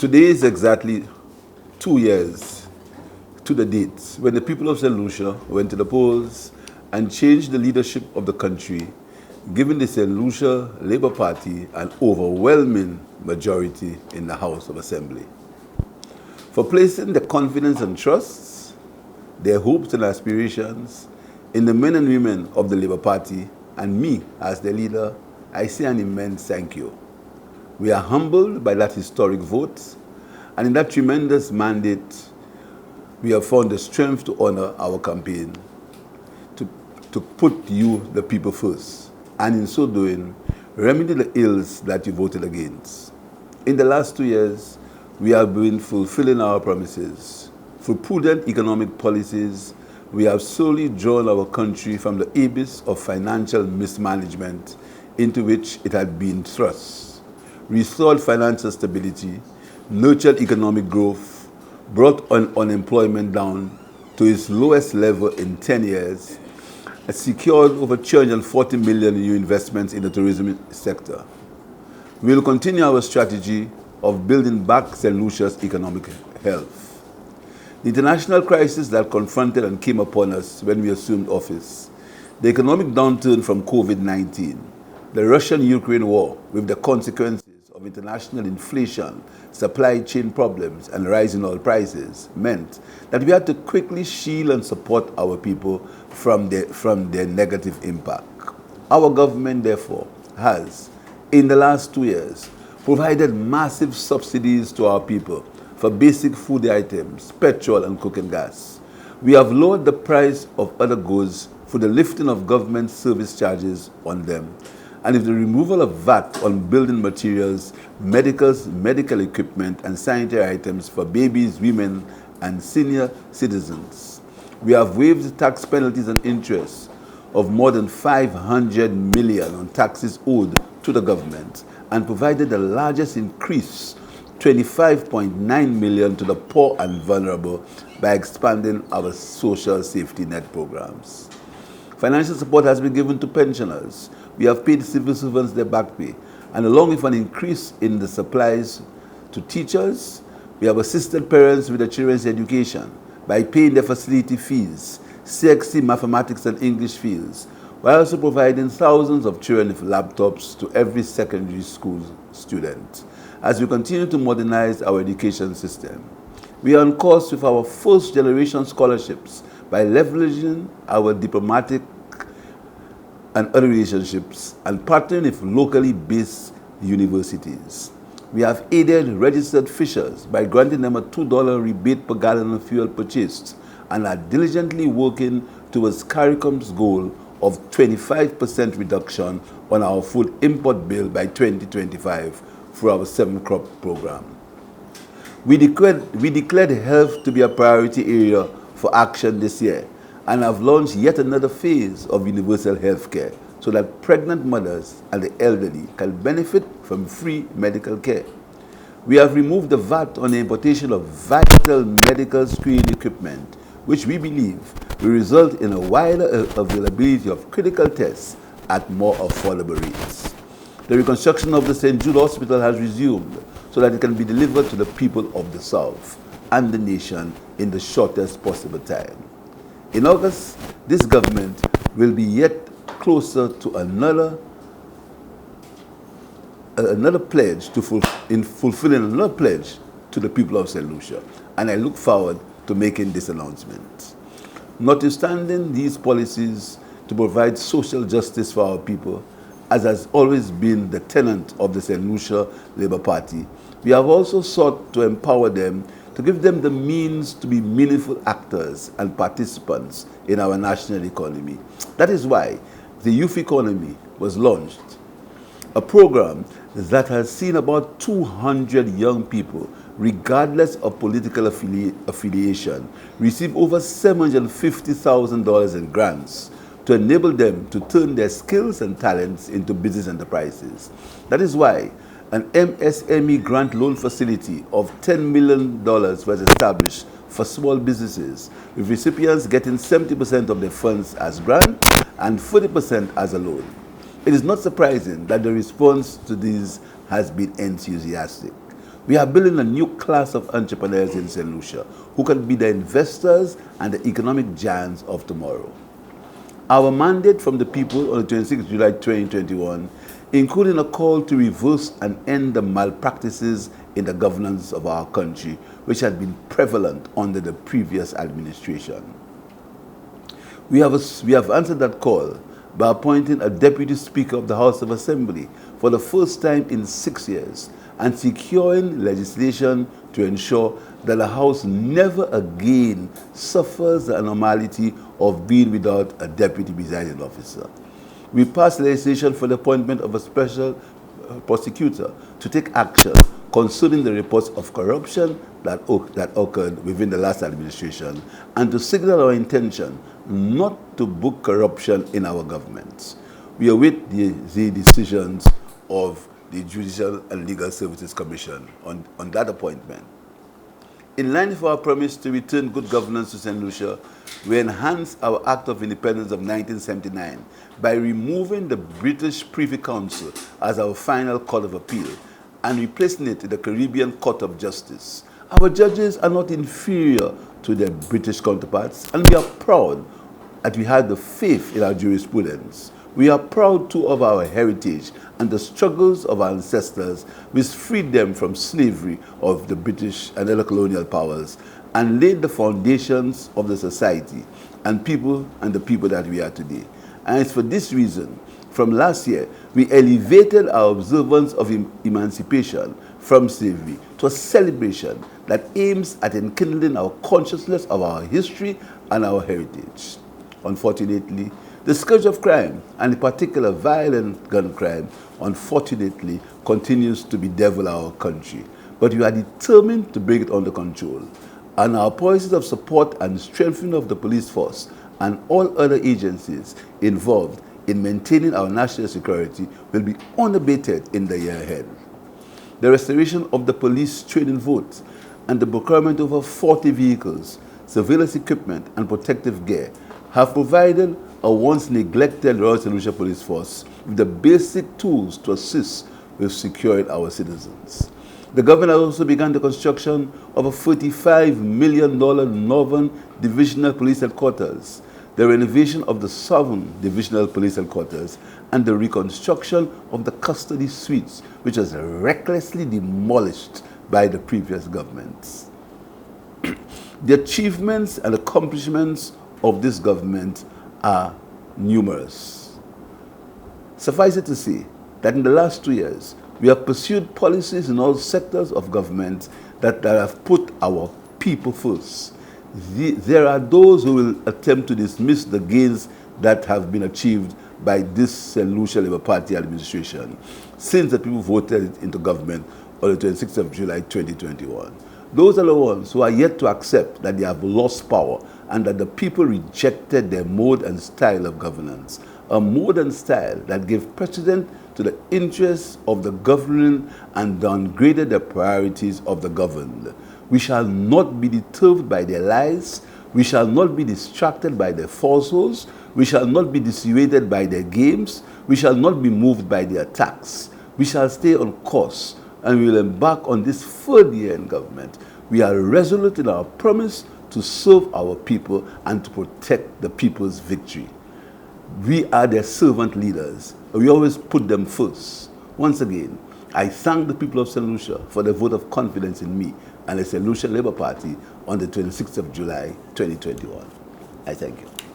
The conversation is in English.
Today is exactly 2 years to the date when the people of St. Lucia went to the polls and changed the leadership of the country, giving the St. Lucia Labour Party an overwhelming majority in the House of Assembly. For placing their confidence and trust, their hopes and aspirations in the men and women of the Labour Party and me as their leader, I say an immense thank you. We are humbled by that historic vote, and in that tremendous mandate, we have found the strength to honor our campaign, to put you, the people, first, and in so doing, remedy the ills that you voted against. In the last 2 years, we have been fulfilling our promises. Through prudent economic policies, we have slowly drawn our country from the abyss of financial mismanagement into which it had been thrust, restored financial stability, nurtured economic growth, brought unemployment down to its lowest level in 10 years, and secured over 240 million in new investments in the tourism sector. We will continue our strategy of building back St. Lucia's economic health. The international crisis that confronted and came upon us when we assumed office, the economic downturn from COVID-19, the Russian-Ukraine war with the consequences of international inflation, supply chain problems, and rising oil prices meant that we had to quickly shield and support our people from their negative impact. Our government, therefore, has, in the last 2 years, provided massive subsidies to our people for basic food items, petrol, and cooking gas. We have lowered the price of other goods for the lifting of government service charges on them, and with the removal of VAT on building materials, medical equipment, and sanitary items for babies, women, and senior citizens. We have waived tax penalties and interest of more than 500 million on taxes owed to the government, and provided the largest increase, 25.9 million, to the poor and vulnerable by expanding our social safety net programs. Financial support has been given to pensioners. We have paid civil servants their back pay, and along with an increase in the supplies to teachers, we have assisted parents with their children's education by paying their facility fees, CXC, mathematics, and English fields, while also providing thousands of children with laptops to every secondary school student. As we continue to modernize our education system, we are on course with our first-generation scholarships by leveraging our diplomatic and other relationships and partnering with locally based universities. We have aided registered fishers by granting them a $2 rebate per gallon of fuel purchased, and are diligently working towards CARICOM's goal of 25% reduction on our food import bill by 2025 through our 7-crop program. We declared health to be a priority area for action this year, and have launched yet another phase of universal health care so that pregnant mothers and the elderly can benefit from free medical care. We have removed the VAT on the importation of vital medical screening equipment, which we believe will result in a wider availability of critical tests at more affordable rates. The reconstruction of the St. Jude Hospital has resumed so that it can be delivered to the people of the South and the nation in the shortest possible time. In August, this government will be yet closer to another pledge in fulfilling another pledge to the people of St. Lucia, and I look forward to making this announcement. Notwithstanding these policies to provide social justice for our people, as has always been the tenet of the St. Lucia Labour Party, we have also sought to empower them, to give them the means to be meaningful actors and participants in our national economy. That is why the Youth Economy was launched, a program that has seen about 200 young people, regardless of political affiliation, receive over $750,000 in grants to enable them to turn their skills and talents into business enterprises. That is why an MSME grant loan facility of $10 million was established for small businesses, with recipients getting 70% of their funds as grant and 40% as a loan. It is not surprising that the response to these has been enthusiastic. We are building a new class of entrepreneurs in St. Lucia who can be the investors and the economic giants of tomorrow. Our mandate from the people on the 26th July 2021, including a call to reverse and end the malpractices in the governance of our country, which had been prevalent under the previous administration. We have answered that call by appointing a Deputy Speaker of the House of Assembly for the first time in 6 years and securing legislation to ensure that the House never again suffers the anomaly of being without a deputy presiding officer. We passed legislation for the appointment of a special prosecutor to take action concerning the reports of corruption that occurred within the last administration and to signal our intention not to book corruption in our governments. We await the decisions of the Judicial and Legal Services Commission on that appointment. In line with our promise to return good governance to St. Lucia, we enhanced our Act of Independence of 1979 by removing the British Privy Council as our final court of appeal and replacing it in the Caribbean Court of Justice. Our judges are not inferior to their British counterparts, and we are proud that we had the faith in our jurisprudence. We are proud too of our heritage and the struggles of our ancestors which freed them from slavery of the British and other colonial powers and laid the foundations of the society and the people that we are today. And it's for this reason, from last year, we elevated our observance of emancipation from slavery to a celebration that aims at enkindling our consciousness of our history and our heritage. Unfortunately, the scourge of crime, and in particular violent gun crime, unfortunately continues to bedevil our country. But we are determined to bring it under control. And our policies of support and strengthening of the police force and all other agencies involved in maintaining our national security will be unabated in the year ahead. The restoration of the police training vote and the procurement of over 40 vehicles, surveillance equipment, and protective gear have provided a once neglected Royal St. Lucia Police Force with the basic tools to assist with securing our citizens. The government has also begun the construction of a $45 million Northern Divisional Police Headquarters, the renovation of the Southern Divisional Police Headquarters, and the reconstruction of the custody suites, which was recklessly demolished by the previous governments. The achievements and accomplishments of this government are numerous. Suffice it to say that in the last 2 years, we have pursued policies in all sectors of government that have put our people first. There are those who will attempt to dismiss the gains that have been achieved by this St. Lucia Labour Party administration since the people voted into government on the 26th of July 2021. Those are the ones who are yet to accept that they have lost power and that the people rejected their mode and style of governance, a mode and style that gave precedence to the interests of the governing and downgraded the priorities of the governed. We shall not be deterred by their lies. We shall not be distracted by their falsehoods. We shall not be dissuaded by their games. We shall not be moved by their attacks. We shall stay on course and we will embark on this third year in government. We are resolute in our promise to serve our people and to protect the people's victory. We are their servant leaders. We always put them first. Once again, I thank the people of St. Lucia for their vote of confidence in me and the St. Lucia Labour Party on the 26th of July 2021. I thank you.